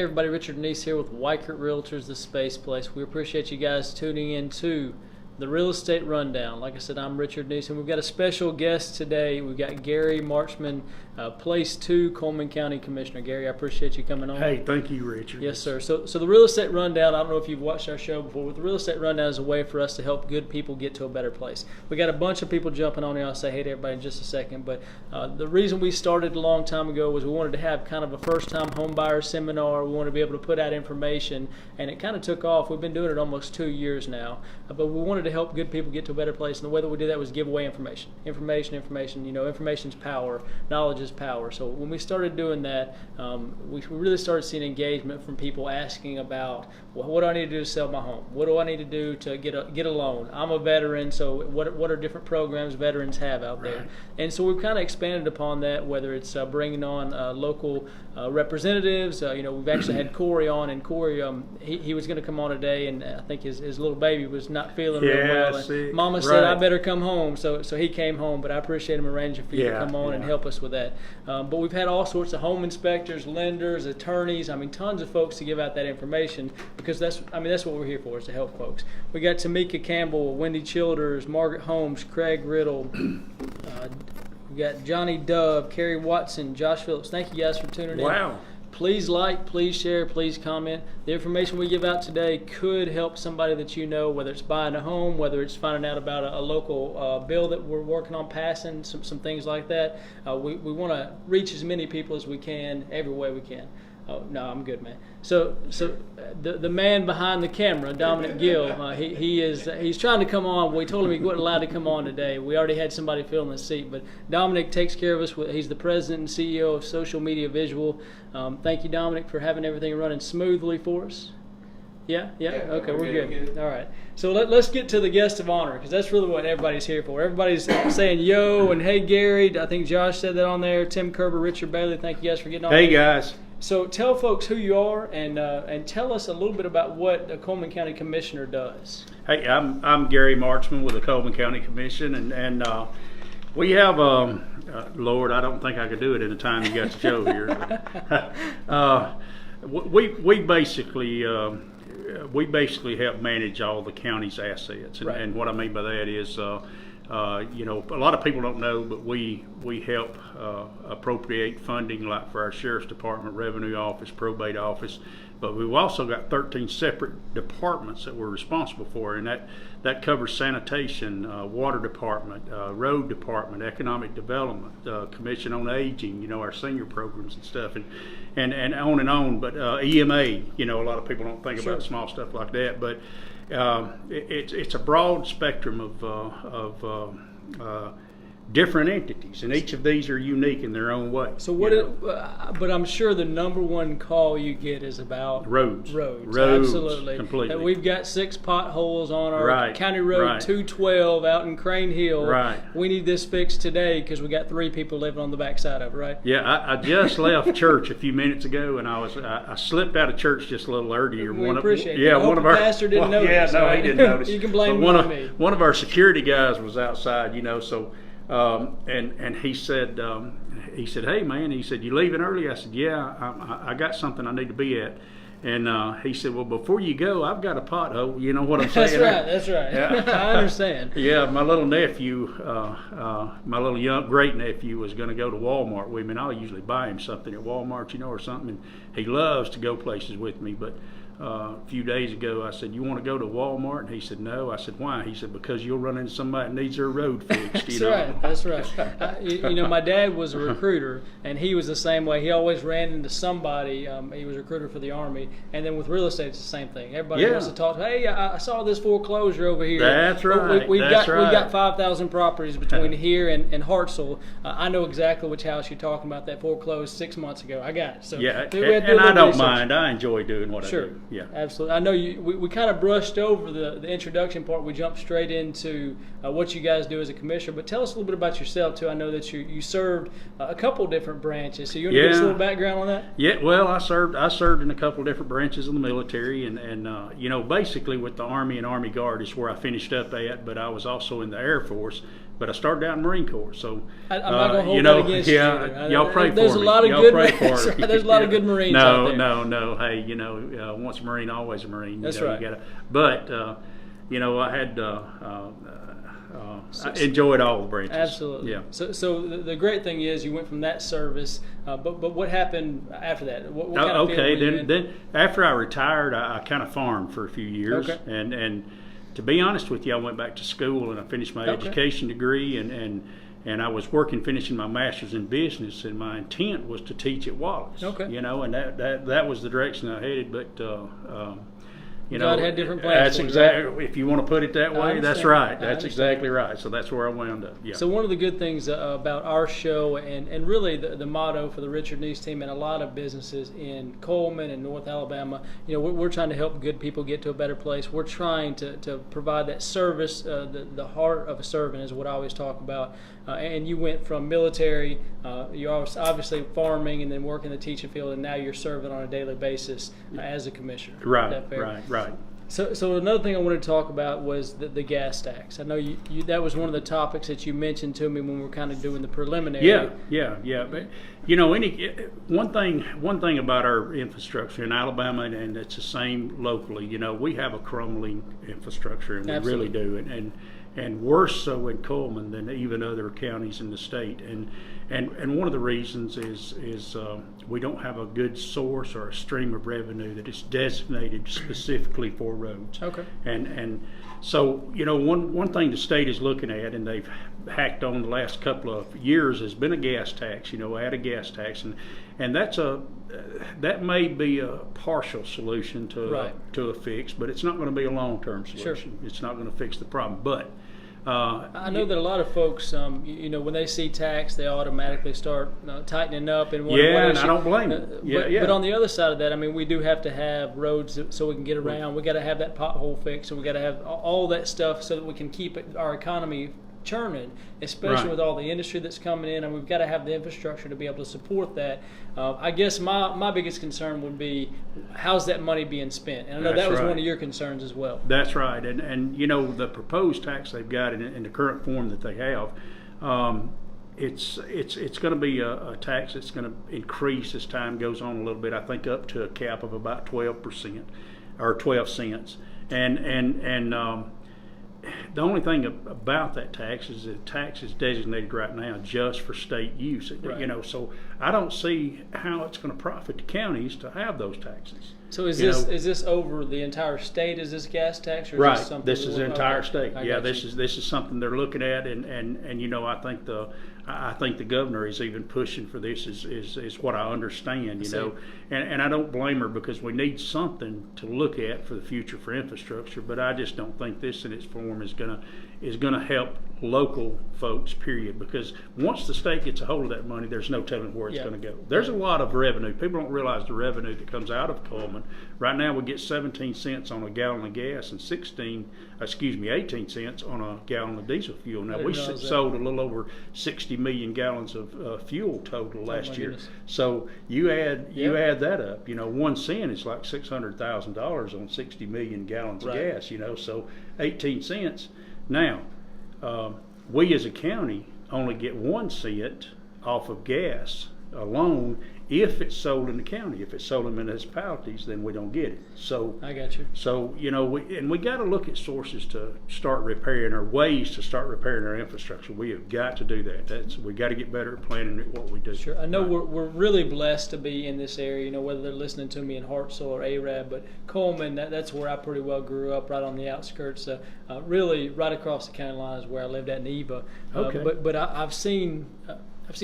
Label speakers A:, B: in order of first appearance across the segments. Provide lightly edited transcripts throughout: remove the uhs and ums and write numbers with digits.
A: everybody, Richard Neese here with Weichert Realtors, the Space Place. We appreciate you guys tuning in to the Real Estate Rundown. Like I said, I'm Richard Neese, and we've got a special guest today. We've got Garry Marchman, Place 2 Coleman County Commissioner. Gary, I appreciate you coming on.
B: Hey, thank you, Richard.
A: Yes, sir. So the Real Estate Rundown, I don't know if you've watched our show before, but the Real Estate Rundown is a way for us to help good people get to a better place. We got a bunch of people jumping on here. I'll say hey to everybody in just a second, but the reason we started a long time ago was we wanted to have kind of a first-time home buyer seminar. We wanted to be able to put out information, and it kind of took off. We've been doing it almost 2 years now, but we wanted to help good people get to a better place, and the way that we did that was give away information. Information. You know, information's power. Knowledge is power. So when we started doing that, we really started seeing engagement from people asking about, well, what do I need to do to sell my home? What do I need to do to get a loan? I'm a veteran, so what are different programs veterans have out there?
B: Right.
A: And so we've kind of expanded upon that, whether it's bringing on local representatives. We've actually had Corey on, and Corey, he was going to come on today, and I think his little baby was not feeling real well. And Mama said, I better come home, so he came home, but I appreciate him arranging for you to come on and help us with that. But we've had all sorts of home inspectors, lenders, attorneys, tons of folks to give out that information, because that's what we're here for, is to help folks. We got Tamika Campbell, Wendy Childers, Margaret Holmes, Craig Riddle, we got Johnny Dove, Kerry Watson, Josh Phillips. Thank you guys for tuning in.
B: Wow.
A: Please like, please share, please comment. The information we give out today could help somebody that you know, whether it's buying a home, whether it's finding out about a local bill that we're working on passing, some things like that. We want to reach as many people as we can, every way we can. Oh, no, I'm good, man. So the man behind the camera, Dominic Gill, he's trying to come on. We told him he wasn't allowed to come on today. We already had somebody fill in the seat, but Dominic takes care of us. He's the president and CEO of Social Media Visual. Thank you, Dominic, for having everything running smoothly for us. Yeah? Okay, we're good. All right. So let's get to the guest of honor, because that's really what everybody's here for. Everybody's saying yo and hey, Gary. I think Josh said that on there. Tim Kerber, Richard Bailey, thank you guys for getting on.
B: Hey, guys.
A: So tell folks who you are, and tell us a little bit about what a Coleman County Commissioner does.
B: Hey, I'm Garry Marchman with the Coleman County Commission, and we have Lord, I don't think I could do it in the time you got the show here. We basically help manage all the county's assets, and what I mean by that is. A lot of people don't know, but we help appropriate funding, like for our Sheriff's Department, Revenue Office, Probate Office, but we've also got 13 separate departments that we're responsible for, and that covers sanitation, Water Department, Road Department, Economic Development, Commission on Aging, our senior programs and stuff, and on and on. But EMA, a lot of people don't think about small stuff like that, but it's a broad spectrum of different entities, and each of these are unique in their own way.
A: So but I'm sure the number one call you get is about
B: roads,
A: absolutely,
B: completely.
A: We've got 6 potholes on our County Road 212 out in Crane Hill. We need this fixed today because we got 3 people living on the backside of it. Right?
B: Yeah, I just left church a few minutes ago, and I slipped out of church just a little earlier.
A: We appreciate it.
B: One of our
A: pastor didn't notice.
B: Yeah, no, he didn't notice.
A: You can blame me.
B: One of our security guys was outside, so. And he said, hey man, he said, you leaving early? I said, yeah, I got something I need to be at. And he said, well, before you go, I've got a pothole. You know what I'm saying?
A: That's right. Yeah. I understand.
B: Yeah, my little nephew, my little young great nephew was going to go to Walmart with me, and I'll usually buy him something at Walmart, or something. And he loves to go places with me, but. A few days ago, I said, you want to go to Walmart? And he said, no. I said, why? He said, because you'll run into somebody that needs their road fixed.
A: That's right. My dad was a recruiter, and he was the same way. He always ran into somebody. He was a recruiter for the Army. And then with real estate, it's the same thing. Everybody wants to talk, hey, I saw this foreclosure over here.
B: That's right.
A: We've got 5,000 properties between here and Hartselle. I know exactly which house you're talking about that foreclosed 6 months ago. I got it. So
B: and I don't mind. I enjoy doing what I do.
A: Yeah, absolutely. I know we kind of brushed over the introduction part. We jumped straight into what you guys do as a commissioner. But tell us a little bit about yourself too. I know that you served a couple different branches. So you want to give us a little background on that?
B: Yeah. Well, I served in a couple different branches of the military, and basically with the Army and Army Guard is where I finished up at. But I was also in the Air Force, but I started out in Marine Corps. So
A: I'm not going to hold that against you.
B: Y'all pray for me.
A: There's a lot of
B: y'all
A: good.
B: Pray for me.
A: There's a lot of good Marines out there.
B: No. Hey, once a Marine, always a Marine.
A: That's right.
B: But I had. I enjoyed all the branches.
A: Absolutely.
B: Yeah.
A: So the great thing is you went from that service, but what happened after that? What kind of field were you in?
B: Then after I retired, I kind of farmed for a few years, and to be honest with you, I went back to school and I finished my education degree, and I was finishing my master's in business, and my intent was to teach at Wallace.
A: Okay.
B: And that was the direction I headed, but.
A: God had different plans.
B: That's exactly. If you want to put it that way, that's right. That's exactly
A: right.
B: right. So that's where I wound up. Yeah.
A: So one of the good things about our show, and really the motto for the Richard Neese team and a lot of businesses in Coleman and North Alabama, we're trying to help good people get to a better place. We're trying to provide that service. The heart of a servant is what I always talk about. And you went from military, you're obviously farming, and then working the teaching field, and now you're serving on a daily basis as a commissioner.
B: Right.
A: So another thing I wanted to talk about was the gas tax. I know you that was one of the topics that you mentioned to me when we were kind of doing the preliminary.
B: Yeah. But one thing about our infrastructure in Alabama, and it's the same locally. We have a crumbling infrastructure, and we
A: Absolutely.
B: really do, and worse so in Coleman than even other counties in the state. And one of the reasons is we don't have a good source or a stream of revenue that is designated specifically for roads.
A: Okay.
B: And so one thing the state is looking at, and they've hacked on the last couple of years, has been a gas tax. Add a gas tax, and that may be a partial solution to a fix, but it's not going to be a long-term solution. Sure. It's not going to fix the problem, but.
A: I know that a lot of folks, when they see tax, they automatically start tightening up and
B: and I don't blame them.
A: But on the other side of that, we do have to have roads so we can get around. We got to have that pothole fixed, and we got to have all that stuff so that we can keep our economy churning, especially with all the industry that's coming in, and we've got to have the infrastructure to be able to support that. I guess my biggest concern would be how's that money being spent, and I know that was one of your concerns as well.
B: That's right, and the proposed tax they've got in the current form that they have, it's going to be a tax that's going to increase as time goes on a little bit. I think up to a cap of about 12% or 12 cents, and the only thing about that tax is the tax is designated right now just for state use.
A: Right.
B: So I don't see how it's going to profit the counties to have those taxes.
A: So is this over the entire state? Is this gas tax, or
B: right?
A: Is this something
B: this is the entire state. This is something they're looking at, and I think the governor is even pushing for this. Is what I understand. And I don't blame her, because we need something to look at for the future for infrastructure. But I just don't think this in its form is gonna help local folks. Period. Because once the state gets a hold of that money, there's no telling where it's going to go. There's a lot of revenue. People don't realize the revenue that comes out of Coleman. Right now, we get 17 cents on a gallon of gas and 18 cents on a gallon of diesel fuel. Now, we sold a little over 60 million gallons of fuel total last year.
A: Goodness.
B: So you add that up. 1 cent is like $600,000 on 60 million gallons of gas. So 18 cents. Now, we as a county only get 1 cent off of gas alone if it's sold in the county. If it's sold in municipalities, then we don't get it. So
A: I got you.
B: So we got to look at sources to start repairing, or ways to start repairing our infrastructure. We have got to do that. We got to get better at planning what we do.
A: Sure. I know we're really blessed to be in this area. Whether they're listening to me in Hartselle or Arab, but Coleman, that's where I pretty well grew up, right on the outskirts. Really, right across the county line is where I lived at Neva.
B: Okay.
A: But I've seen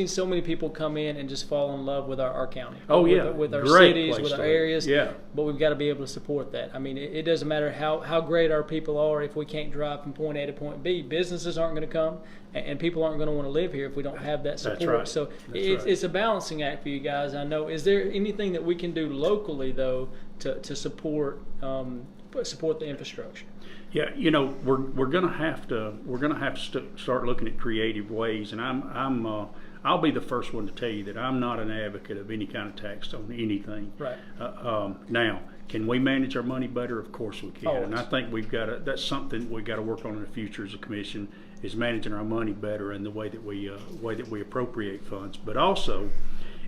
A: so many people come in and just fall in love with our county. With our
B: Great
A: cities, with our areas.
B: Yeah.
A: But we've got to be able to support that. It doesn't matter how great our people are if we can't drive from point A to point B. Businesses aren't going to come, and people aren't going to want to live here if we don't have that support.
B: That's right.
A: So it's a balancing act for you guys, I know. Is there anything that we can do locally, though, to support the infrastructure?
B: Yeah, we're going to have to start looking at creative ways, and I'll be the first one to tell you that I'm not an advocate of any kind of tax on anything.
A: Right.
B: Now, can we manage our money better? Of course we can.
A: Always.
B: And I think that's something we've got to work on in the future as a commission. is managing our money better in the way that we appropriate funds. But also,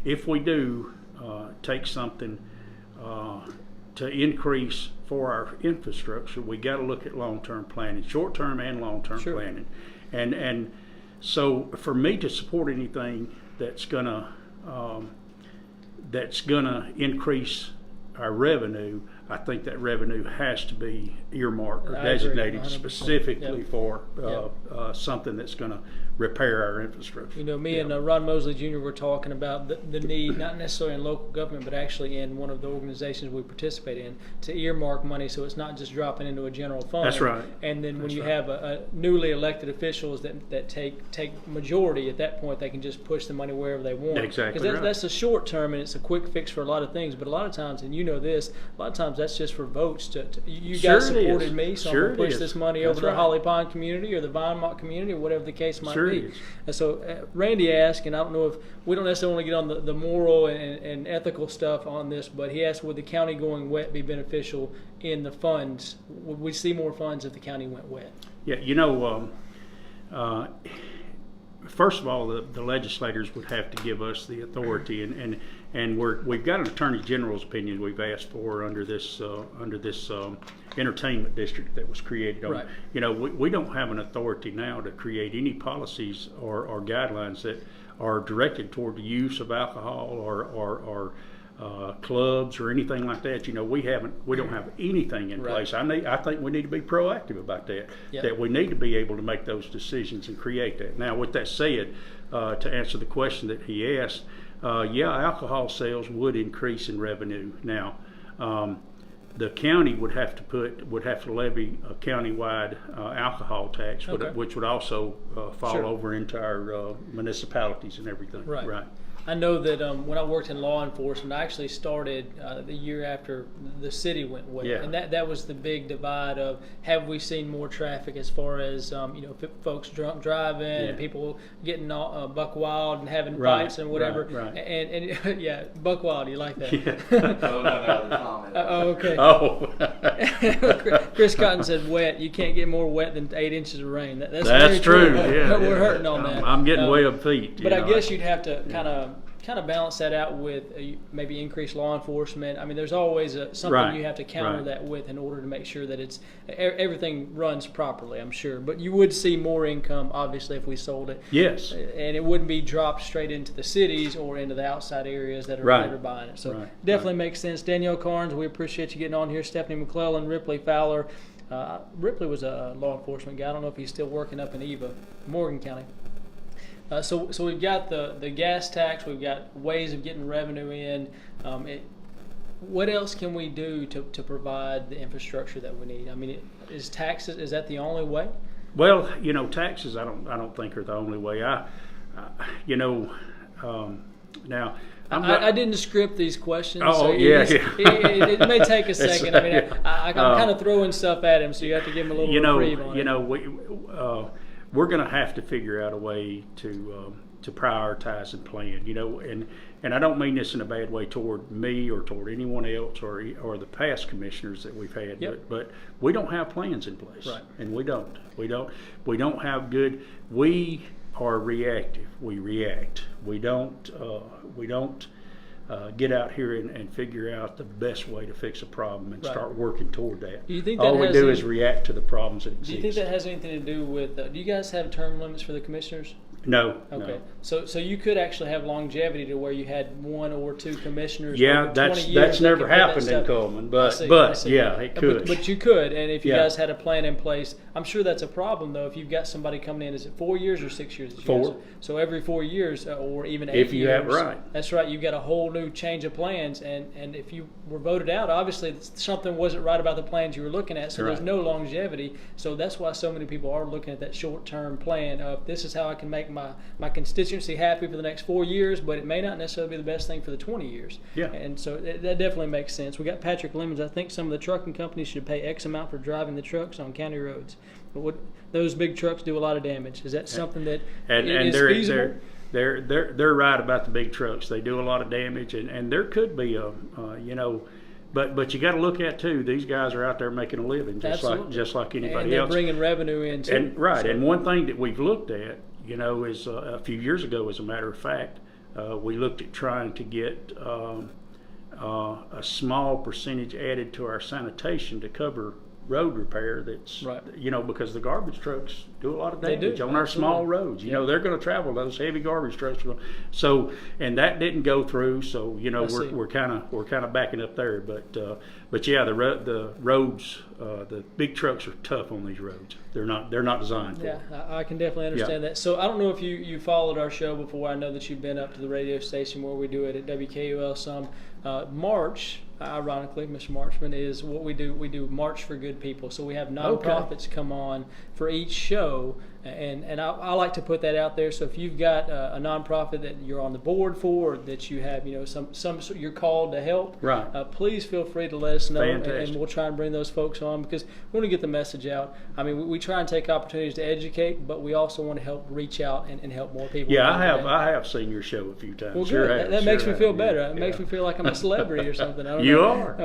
B: if we do take something to increase for our infrastructure, we got to look at long-term planning, short-term and long-term
A: Sure.
B: planning, and so for me to support anything that's gonna increase our revenue, I think that revenue has to be earmarked or
A: I agree,
B: designated
A: 100%.
B: specifically
A: Yep.
B: for
A: Yep.
B: something that's going to repair our infrastructure.
A: You know, me
B: Yeah.
A: and Ron Mosley Jr. were talking about the need, not necessarily in local government, but actually in one of the organizations we participate in, to earmark money so it's not just dropping into a general fund.
B: That's right.
A: And then when
B: That's
A: you
B: right.
A: have a newly elected officials that take majority, at that point they can just push the money wherever they want.
B: Exactly
A: Because
B: right.
A: that's a short term and it's a quick fix for a lot of things. But a lot of times, and you know this, a lot of times that's just for votes. You
B: Sure
A: guys
B: it is.
A: supported me, so
B: Sure
A: I'm going to
B: it
A: push
B: is.
A: this money
B: That's
A: over to the
B: right.
A: Holly Pond community or the Vinemont community or whatever the case might
B: Sure
A: be.
B: it is.
A: And so Randy asked, and I don't know if we don't necessarily want to get on the moral and ethical stuff on this, but he asked, would the county going wet be beneficial in the funds? Would we see more funds if the county went wet?
B: Yeah, first of all, the legislators would have to give us the authority, and we've got an attorney general's opinion we've asked for under this entertainment district that was created.
A: Right.
B: We don't have an authority now to create any policies or guidelines that are directed toward the use of alcohol or clubs or anything like that. We don't have anything in
A: Right.
B: place. I think we need to be proactive about that.
A: Yep.
B: That we need to be able to make those decisions and create that. Now, with that said, to answer the question that he asked, alcohol sales would increase in revenue. Now, the county would have to levy a countywide alcohol tax,
A: Okay.
B: which would also fall
A: Sure.
B: over into our municipalities and everything.
A: Right. I know that when I worked in law enforcement, I actually started the year after the city went wet,
B: Yeah.
A: and that was the big divide of have we seen more traffic as far as folks drunk driving
B: Yeah.
A: and people getting all, buck wild and having
B: Right,
A: fights and whatever.
B: right.
A: And yeah, buck wild, you like that?
B: Yeah.
C: Comment.
A: Okay.
B: Oh,
A: Chris Cotton said wet. You can't get more wet than 8 inches of rain. That's
B: that's
A: very
B: true.
A: true.
B: Yeah,
A: We're
B: yeah.
A: hurting on that.
B: I'm getting way up feet.
A: But I guess you'd have to kind of balance that out with maybe increased law enforcement. I mean, there's always something
B: Right,
A: you have to counter
B: right.
A: that with in order to make sure that everything runs properly, I'm sure. But you would see more income, obviously, if we sold it.
B: Yes.
A: And it wouldn't be dropped straight into the cities or into the outside areas that are,
B: Right.
A: that are buying it. So
B: Right,
A: definitely makes sense. Danielle Carnes, we appreciate you getting on here. Stephanie McClellan, Ripley Fowler. Ripley was a law enforcement guy. I don't know if he's still working up in Eva, Morgan County. So we've got the gas tax. We've got ways of getting revenue in. What else can we do to provide the infrastructure that we need? I mean, is taxes, is that the only way?
B: Well, taxes I don't think are the only way. Now
A: I didn't script these questions.
B: Oh,
A: so
B: yeah,
A: it may take a second. I mean,
B: yeah.
A: I'm kind of throwing stuff at him, so you have to give him a little reprieve on it.
B: We're going to have to figure out a way to prioritize and plan. And I don't mean this in a bad way toward me or toward anyone else or the past commissioners that we've had.
A: Yep.
B: But we don't have plans in place,
A: Right.
B: and we don't have good. We are reactive. We react. We don't get out here and figure out the best way to fix a problem and
A: Right.
B: start working toward that.
A: Do you think
B: all
A: that
B: we
A: has
B: do
A: any-
B: is react to the problems that exist?
A: Do you think that has anything to do with? Do you guys have term limits for the commissioners?
B: No.
A: Okay,
B: No.
A: so you could actually have longevity to where you had 1 or 2 commissioners.
B: Yeah,
A: over 20
B: that's
A: years that
B: never
A: could put that
B: happened in
A: stuff-
B: Coleman,
A: I
B: but
A: see, I see.
B: yeah, it could.
A: But you could, and if you
B: Yeah.
A: guys had a plan in place, I'm sure that's a problem though. If you've got somebody coming in, is it 4 years or 6 years? that you
B: 4.
A: guys- So every 4 years, or even 8
B: If you
A: years.
B: have it right.
A: That's right. You've got a whole new change of plans, and if you were voted out, obviously something wasn't right about the plans you were looking at. So there's
B: Right.
A: no longevity. So that's why so many people are looking at that short-term plan of this is how I can make my constituency happy for the next 4 years, but it may not necessarily be the best thing for the 20 years.
B: Yeah.
A: And so that definitely makes sense. We got Patrick Lemons. I think some of the trucking companies should pay X amount for driving the trucks on county roads. But those big trucks do a lot of damage. Is that something that
B: and
A: is
B: they're,
A: feasible?
B: they're right about the big trucks. They do a lot of damage, and there could be But you got to look at too. These guys are out there making a living, just like anybody
A: and they're
B: else.
A: bringing revenue in too.
B: And right.
A: So.
B: And one thing that we've looked at, is a few years ago, as a matter of fact, we looked at trying to get a small percentage added to our sanitation to cover road repair. That's
A: right.
B: Because the garbage trucks do a lot of damage on our
A: Absolutely.
B: small roads. They're going to travel, those heavy garbage trucks. So, and that didn't go through. So we're kind of backing up there. But yeah, the roads, the big trucks are tough on these roads. They're not designed for it.
A: Yeah, I can definitely understand that. So I don't know if you followed our show before. I know that you've been up to the radio station where we do it at WKUL some. March, ironically, Mr. Marchman, is what we do. We do March for Good People. So we have nonprofits come on for each show, and I like to put that out there. So if you've got a nonprofit that you're on the board for, or that you have, some you're called to help,
B: right?
A: Please feel free to let us know,
B: Fantastic.
A: and we'll try and bring those folks on because we want to get the message out. I mean, we try and take opportunities to educate, but we also want to help reach out and help more people.
B: Yeah, I have seen your show a few times.
A: Well,
B: sure
A: good.
B: have,
A: that makes me feel better. It
B: Yeah.
A: makes me feel like I'm a celebrity or something. I don't
B: You
A: know.
B: are.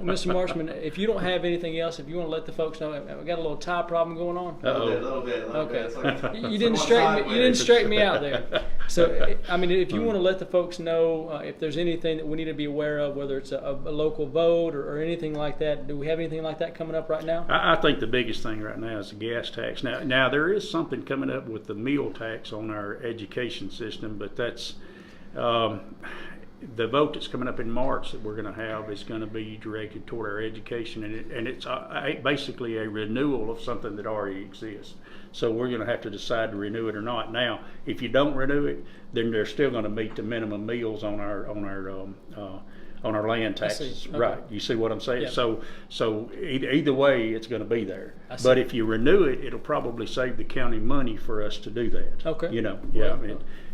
A: Mr. Marchman, if you don't have anything else, if you want to let the folks know, we got a little tie problem going on.
C: A little bit.
A: Okay.
C: It's like,
A: You didn't straighten me out there. So, I mean, if you want to let the folks know if there's anything that we need to be aware of, whether it's a local vote or anything like that, do we have anything like that coming up right now?
B: I think the biggest thing right now is the gas tax. Now there is something coming up with the meal tax on our education system, but that's the vote that's coming up in March that we're going to have is going to be directed toward our education, and it's basically a renewal of something that already exists. So we're going to have to decide to renew it or not. Now, if you don't renew it, then they're still going to meet the minimum meals on our land taxes.
A: Okay.
B: Right? You see what I'm saying?
A: Yeah.
B: So either way, it's going to be there. But if you renew it, it'll probably save the county money for us to do that.
A: Okay.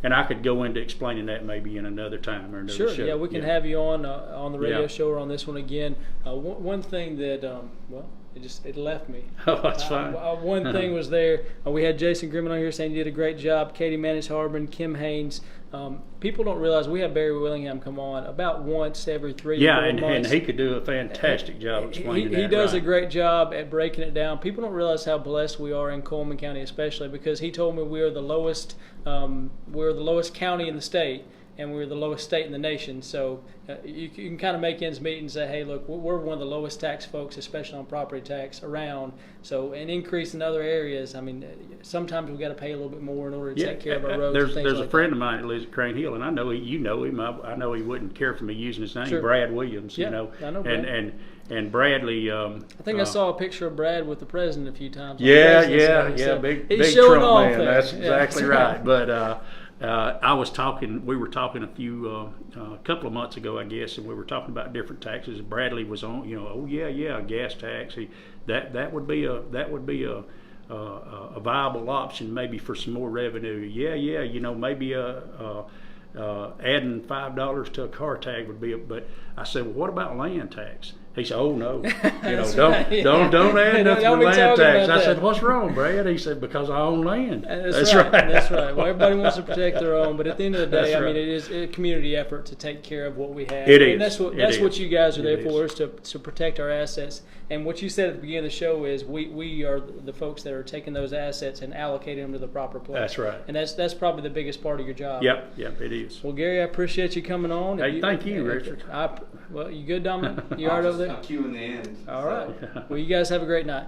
B: And I could go into explaining that maybe in another time or another show.
A: Sure. Yeah, we can have you on the radio show or on this one again. One thing that it left me.
B: Oh, that's fine.
A: One thing was there. We had Jason Grimman on here saying you did a great job. Katie Manis-Harbin, Kim Haynes. People don't realize we have Barry Willingham come on about once every 3 or 4 months.
B: And he could do a fantastic job explaining that.
A: He does a great job at breaking it down. People don't realize how blessed we are in Coleman County, especially because he told me we are the lowest county in the state, and we're the lowest state in the nation. So you can kind of make ends meet and say, hey, look, we're one of the lowest tax folks, especially on property tax around. So an increase in other areas, I mean, sometimes we've got to pay a little bit more in order to take care of our roads.
B: There's a friend of mine that lives at Crane Hill, and I know you know him. I know he wouldn't care for me using his name,
A: Sure.
B: Brad Williams.
A: Yeah, I know Brad.
B: And Bradley.
A: I think I saw a picture of Brad with the president a few times.
B: Yeah,
A: so
B: big
A: he's showing
B: Trump
A: off
B: man.
A: there.
B: That's exactly right. But we were talking a couple of months ago, I guess, and we were talking about different taxes. Bradley was on, gas tax. That would be a viable option maybe for some more revenue. Maybe adding $5 to a car tag would be. But I said, well, what about land tax? He said, "Oh no, don't add nothing to land tax." I said, "What's wrong, Brad?" He said, "Because I own land."
A: That's right. That's right. Well, everybody wants to protect their own, but at the end of the day,
B: That's right.
A: it is a community effort to take care of what we have.
B: It
A: and
B: is.
A: That's what you guys are there
B: It
A: for, is to protect our assets. And what you said at the beginning of the show is we are the folks that are taking those assets and allocating them to the proper place.
B: That's right.
A: And that's probably the biggest part of your job.
B: Yep, it is.
A: Well, Gary, I appreciate you coming on.
B: Hey, thank you, Richard.
A: You good, Dominic? You all right over there?
C: I'm queuing the end.
A: All right. Well, you guys have a great night.